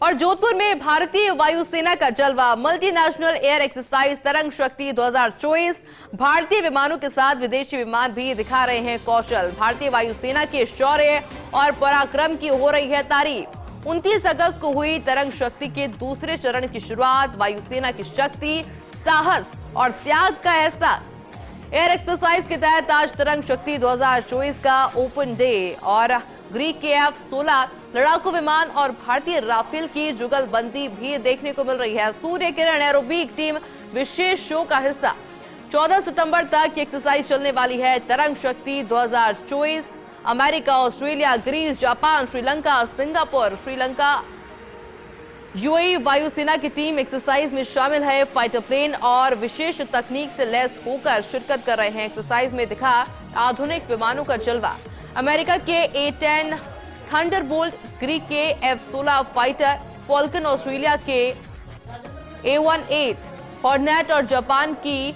और जोधपुर में भारतीय वायुसेना का जलवा, मल्टीनेशनल एयर एक्सरसाइज तरंग शक्ति 2024। भारतीय विमानों के साथ विदेशी विमान भी दिखा रहे हैं कौशल। भारतीय वायुसेना के शौर्य और पराक्रम की हो रही है तारीफ। 29 अगस्त को हुई तरंग शक्ति के दूसरे चरण की शुरुआत। वायुसेना की शक्ति, साहस और त्याग का एहसास। एयर एक्सरसाइज के तहत आज तरंग शक्ति 2024 का ओपन डे और ग्रीक के F-16 लड़ाकू विमान और भारतीय राफेल की जुगलबंदी भी देखने को मिल रही है। सूर्य किरण एरोबिक टीम विशेष शो का हिस्सा। 14 सितंबर तक ये एक्सरसाइज चलने वाली है। Tarang Shakti 2024 America, Australia, Greece, Japan, Sri Lanka, Singapore, UAE वायुसेना की टीम एक्सरसाइज में शामिल है। फाइटर प्लेन और विशेष तकनीक से लैस होकर शिरकत कर रहे हैं। एक्सरसाइज में दिखा आधुनिक विमानों का जलवा। अमेरिका के A-10 थंडरबोल्ट, ग्रीक के F-16 फाइटर, फॉल्कन ऑस्ट्रेलिया के A-18 हॉर्नेट और जापान की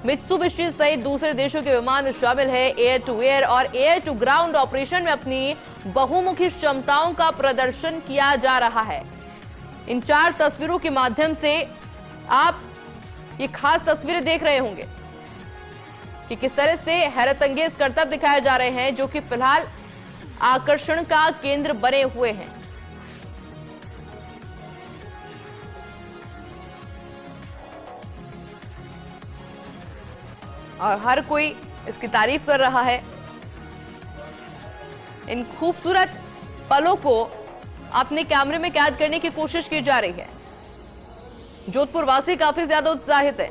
मित्सुबिशी सहित दूसरे देशों के विमान शामिल है। एयर टू एयर और एयर टू ग्राउंड ऑपरेशन में अपनी बहुमुखी क्षमताओं का प्रदर्शन किया जा रहा है। इन 4 तस्वीरों के माध्यम से आप ये खास तस्वीरें देख रहे होंगे कि किस तरह से हैरतअंगेज करतब दिखाए जा रहे हैं, जो कि फिलहाल आकर्षण का केंद्र बने हुए हैं। और हर कोई इसकी तारीफ कर रहा है। इन खूबसूरत पलों को अपने कैमरे में कैद करने की कोशिश की जा रही है। जोधपुर वासी काफी ज्यादा उत्साहित है।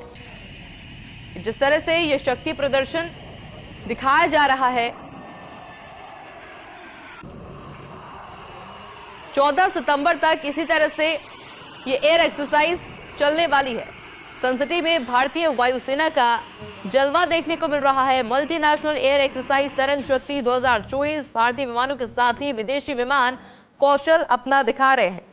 जिस तरह से यह शक्ति प्रदर्शन दिखाया जा रहा है, 14 सितंबर तक इसी तरह से ये एयर एक्सरसाइज चलने वाली है। सनसिटी में भारतीय वायुसेना का जलवा देखने को मिल रहा है। मल्टीनेशनल एयर एक्सरसाइज तरंग शक्ति 2024। भारतीय विमानों के साथ ही विदेशी विमान कौशल अपना दिखा रहे हैं।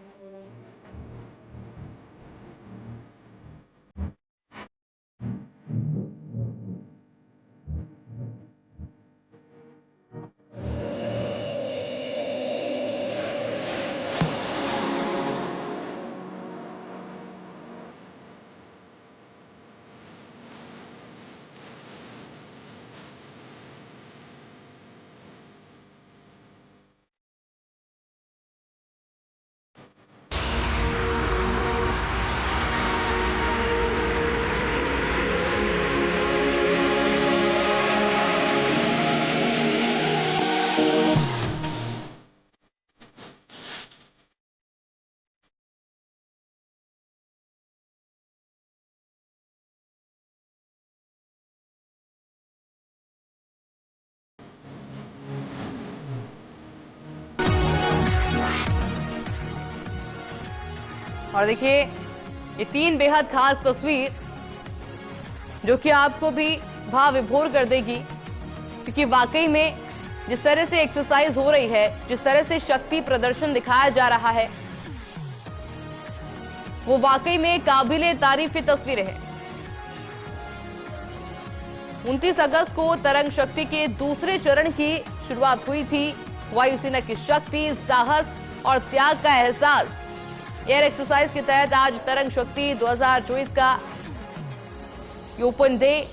और देखिए ये 3 बेहद खास तस्वीर जो कि आपको भी भाव विभोर कर देगी, क्योंकि वाकई में जिस तरह से एक्सरसाइज हो रही है, जिस तरह से शक्ति प्रदर्शन दिखाया जा रहा है, वो वाकई में काबिले तारीफ तस्वीरें हैं। 29 अगस्त को तरंग शक्ति के दूसरे चरण की शुरुआत हुई थी। वायुसेना की शक्ति, साहस और त्याग का एहसास। एयर एक्सरसाइज के तहत आज तरंग शक्ति 2024 का ओपन डे।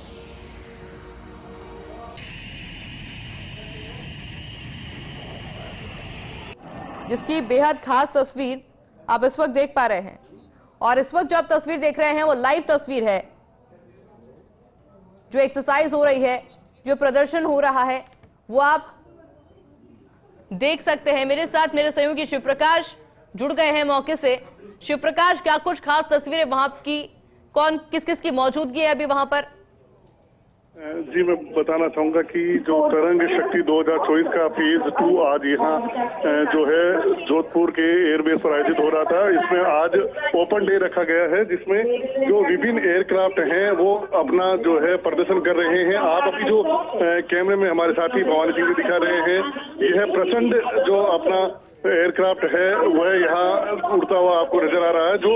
जिसकी बेहद खास तस्वीर आप इस वक्त देख पा रहे हैं। और इस वक्त जो आप तस्वीर देख रहे हैं वो लाइव तस्वीर है। जो एक्सरसाइज हो रही है, जो प्रदर्शन हो रहा है, वो आप देख सकते हैं। मेरे साथ मेरे सहयोगी शिव प्रकाश जुड़ गए हैं मौके से। शिव प्रकाश, क्या कुछ खास तस्वीरें वहां की, कौन किस किस की मौजूदगी है अभी वहां पर? जी, मैं बताना चाहूंगा कि जो तरंग शक्ति 2024 का फेज 2 आज यहाँ जो है जोधपुर के एयरबेस पर आयोजित हो रहा था। इसमें आज ओपन डे रखा गया है, जिसमें जो विभिन्न एयरक्राफ्ट हैं वो अपना जो है प्रदर्शन कर रहे हैं। आप अभी जो कैमरे में हमारे साथी भवानी सिंह दिखा रहे हैं, यह प्रचंड जो अपना एयरक्राफ्ट है वह यहाँ उड़ता हुआ आपको नजर आ रहा है, जो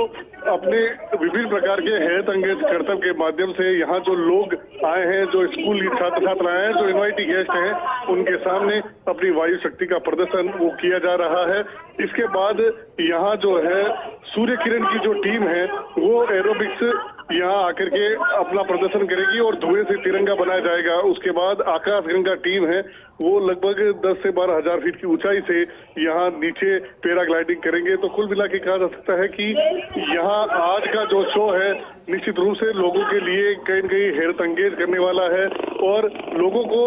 अपने विभिन्न प्रकार के हेल्थ एंगेज कर्तव्य के माध्यम से यहाँ जो लोग आए हैं, जो स्कूल छात्र छात्रा हैं, जो इनवाइटी गेस्ट हैं, उनके सामने अपनी वायु शक्ति का प्रदर्शन वो किया जा रहा है। इसके बाद यहाँ जो है सूर्य किरण की जो टीम है वो एरोबिक्स यहाँ आकर के अपना प्रदर्शन करेगी और धुएं से तिरंगा बनाया जाएगा। उसके बाद आकाश गंगा टीम है वो लगभग 10 से 12 हजार फीट की ऊंचाई से यहाँ नीचे पैराग्लाइडिंग करेंगे। तो कुल मिला के कहा जा सकता है कि यहाँ आज का जो शो है निश्चित रूप से लोगों के लिए कहीं न कहीं हेल्थ एंगेज करने वाला है और लोगों को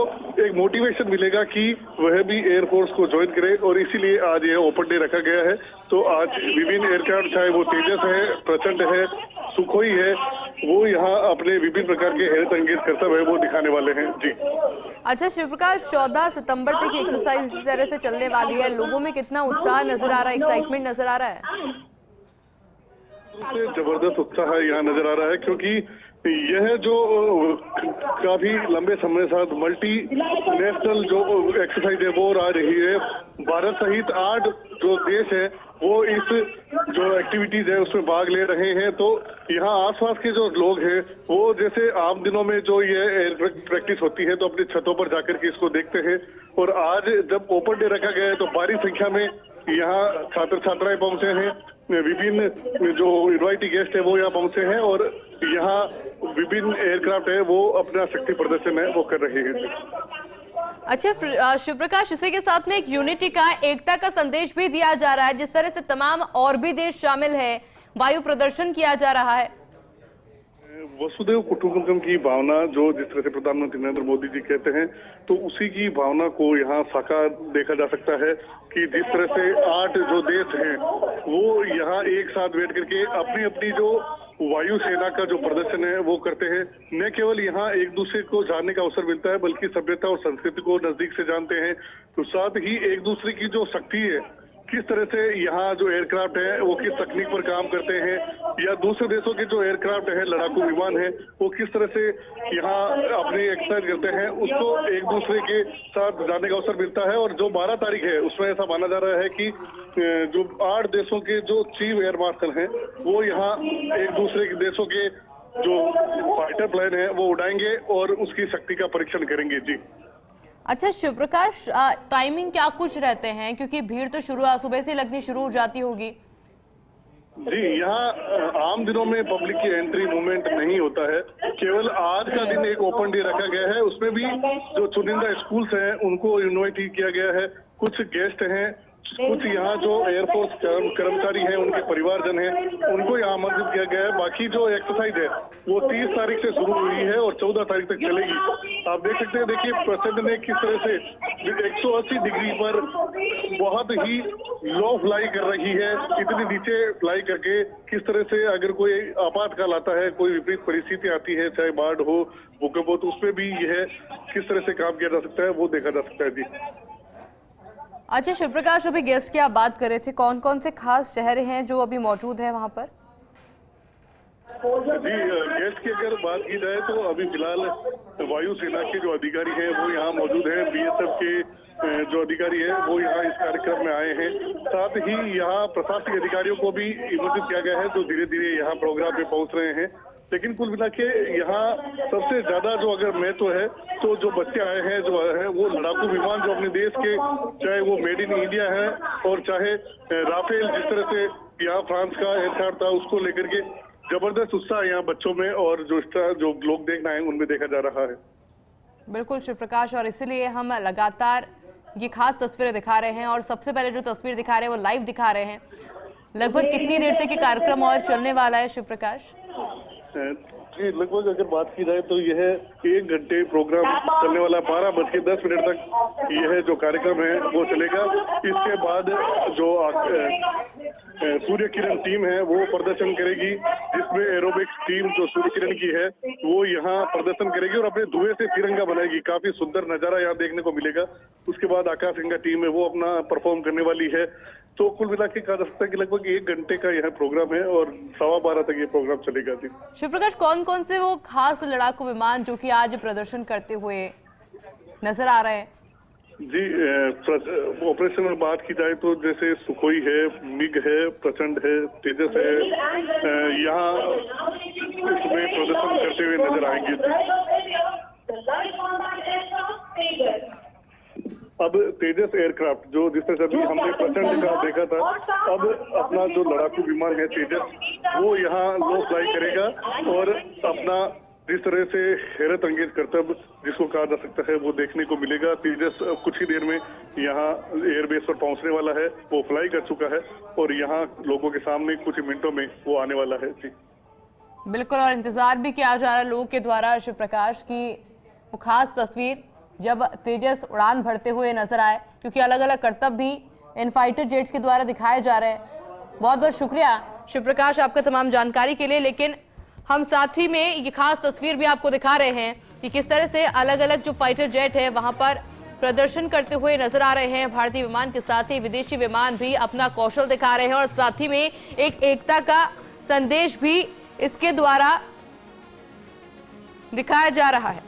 एक मोटिवेशन मिलेगा कि वह भी एयरफोर्स को ज्वाइन करे, और इसीलिए आज यह ओपन डे रखा गया है। तो आज विभिन्न एयरक्राफ्ट, चाहे वो तेजस है, प्रचंड है, सुखोई है, वो यहाँ अपने विभिन्न प्रकार के हेल्थ एंगेज कर्तव्य है वो दिखाने वाले हैं। जी अच्छा शिवप्रकाश, 14 सितंबर तक एक्सरसाइज इस तरह से चलने वाली है, लोगों में कितना उत्साह नजर आ रहा है, एक्साइटमेंट नजर आ रहा है? जबरदस्त उत्साह यहाँ नजर आ रहा है, क्योंकि यह जो काफी लंबे समय साथ मल्टी नेशनल जो एक्सरसाइज है वो आ रही है। भारत सहित 8 जो देश है वो इस जो एक्टिविटीज है उसमें भाग ले रहे हैं। तो यहाँ आसपास के जो लोग हैं वो जैसे आम दिनों में जो ये एयर प्रैक्टिस होती है तो अपनी छतों पर जाकर के इसको देखते हैं, और आज जब ओपन डे रखा गया है तो भारी संख्या में यहाँ छात्र छात्राएं पहुंचे हैं, विभिन्न जो इनवाइटी गेस्ट है वो यहाँ पहुंचे हैं और यहाँ विभिन्न एयरक्राफ्ट है वो अपना शक्ति प्रदर्शन है वो कर रहे हैं। अच्छा शिवप्रकाश, इसी के साथ में एक यूनिटी का, एकता का संदेश भी दिया जा रहा है, जिस तरह से तमाम और भी देश शामिल है, वायु प्रदर्शन किया जा रहा है। वसुदेव कुटुंबकम की भावना जो जिस तरह से प्रधानमंत्री नरेंद्र मोदी जी कहते हैं, तो उसी की भावना को यहाँ साकार देखा जा सकता है कि जिस तरह से 8 जो देश हैं वो यहाँ एक साथ बैठ करके अपनी अपनी जो वायु सेना का जो प्रदर्शन है वो करते हैं। न केवल यहाँ एक दूसरे को जानने का अवसर मिलता है बल्कि सभ्यता और संस्कृति को नजदीक से जानते हैं, तो साथ ही एक दूसरे की जो शक्ति है, किस तरह से यहाँ जो एयरक्राफ्ट है वो किस तकनीक पर काम करते हैं, या दूसरे देशों के जो एयरक्राफ्ट है, लड़ाकू विमान है, वो किस तरह से यहाँ अपनी एक्सरसाइज करते हैं, उसको एक दूसरे के साथ जानने का अवसर मिलता है। और जो 12 तारीख है उसमें ऐसा माना जा रहा है कि जो 8 देशों के जो चीफ एयर मार्शल हैं वो यहाँ एक दूसरे के देशों के जो फाइटर प्लेन है वो उड़ाएंगे और उसकी शक्ति का परीक्षण करेंगे। जी अच्छा शिवप्रकाश, टाइमिंग क्या कुछ रहते हैं, क्योंकि भीड़ तो सुबह से लगनी शुरू हो जाती होगी? जी, यहाँ आम दिनों में पब्लिक की एंट्री मूवमेंट नहीं होता है, केवल आज का दिन एक ओपन डे रखा गया है। उसमें भी जो चुनिंदा स्कूल्स हैं उनको इन्वाइट किया गया है, कुछ गेस्ट हैं, कुछ यहाँ जो एयरफोर्स कर्मचारी हैं उनके परिवारजन हैं उनको यहाँ आमंत्रित किया गया है। बाकी जो एक्सरसाइज है वो 30 तारीख से शुरू हुई है और 14 तारीख तक चलेगी। आप देख सकते हैं, देखिए प्रचंड ने किस तरह से 180 डिग्री पर बहुत ही लो फ्लाई कर रही है, इतनी नीचे फ्लाई करके किस तरह से अगर कोई आपातकाल आता है, कोई विपरीत परिस्थिति आती है, चाहे बाढ़ हो, भूकंप हो, तो उसमें भी यह किस तरह से काम किया जा सकता है वो देखा जा सकता है। जी अच्छा शिवप्रकाश, अभी गेस्ट की आप बात कर रहे थे, कौन कौन से खास चेहरे हैं जो अभी मौजूद हैं वहां पर? जी, गेस्ट की अगर बात की जाए तो अभी फिलहाल वायुसेना के जो अधिकारी हैं वो यहाँ मौजूद हैं, बीएसएफ के जो अधिकारी हैं वो यहाँ इस कार्यक्रम में आए हैं, साथ ही यहाँ प्रशासनिक अधिकारियों को भी आमंत्रित किया गया है जो धीरे धीरे यहाँ प्रोग्राम में पहुंच रहे हैं। लेकिन कुल मिला के यहाँ सबसे ज्यादा जो अगर महत्व है तो जो बच्चे आए हैं जो है वो लड़ाकू विमान जो अपने देश के, चाहे वो मेड इन इंडिया है और चाहे राफेल, जिस तरह से यहाँ फ्रांस का एयरक्राफ्ट था, उसको लेकर के जबरदस्त उत्साह यहाँ बच्चों में और जो लोग देखना है उनमें देखा जा रहा है। बिल्कुल शिवप्रकाश, और इसीलिए हम लगातार ये खास तस्वीरें दिखा रहे हैं, और सबसे पहले जो तस्वीर दिखा रहे हैं वो लाइव दिखा रहे हैं। लगभग कितनी देर तक ये कार्यक्रम और चलने वाला है शिवप्रकाश? जी, लगभग अगर बात की जाए तो यह 1 घंटे प्रोग्राम चलने वाला, 12:10 तक यह जो कार्यक्रम है वो चलेगा। इसके बाद जो सूर्य किरण टीम है वो प्रदर्शन करेगी, जिसमें एरोबिक्स टीम जो सूर्य किरण की है वो यहाँ प्रदर्शन करेगी और अपने धुएं से तिरंगा बनाएगी। काफी सुंदर नजारा यहाँ देखने को मिलेगा। उसके बाद आकाश गंगा टीम है वो अपना परफॉर्म करने वाली है। तो कुल मिला के कहा जा सकता है कि लगभग 1 घंटे का यह प्रोग्राम है और 12:15 तक ये प्रोग्राम चलेगा। जी शिवप्रकाश, कौन कौन से वो खास लड़ाकू विमान जो कि आज प्रदर्शन करते हुए नजर आ रहे हैं? जी, ऑपरेशन में बात की जाए तो जैसे सुखोई है, मिग है, प्रचंड है, तेजस है, यहाँ इसमें प्रदर्शन करते हुए नजर आएंगे। अब तेजस एयरक्राफ्ट जो जिस तरह से हमने प्रचंड का देखा था, अब अपना जो लड़ाकू विमान है तेजस, वो यहाँ लो फ्लाई करेगा और अपना जिस तरह से हैरत अंगेज करतब जिसको कहा जा सकता है वो देखने को मिलेगा। तेजस कुछ ही देर में यहाँ एयरबेस पर पहुंचने वाला है, वो फ्लाई कर चुका है और यहाँ लोगों के सामने कुछ मिनटों में वो आने वाला है। जी बिल्कुल, और इंतजार भी किया जा रहा है लोगों के द्वारा शिव प्रकाश की वो खास तस्वीर जब तेजस उड़ान भरते हुए नजर आए, क्योंकि अलग अलग करतब भी इन फाइटर जेट्स के द्वारा दिखाए जा रहे हैं। बहुत बहुत शुक्रिया शिव प्रकाश आपका तमाम जानकारी के लिए। लेकिन हम साथ ही में ये खास तस्वीर भी आपको दिखा रहे हैं कि किस तरह से अलग अलग जो फाइटर जेट है वहां पर प्रदर्शन करते हुए नजर आ रहे हैं। भारतीय विमान के साथ ही विदेशी विमान भी अपना कौशल दिखा रहे हैं और साथ ही में एक एकता का संदेश भी इसके द्वारा दिखाया जा रहा है।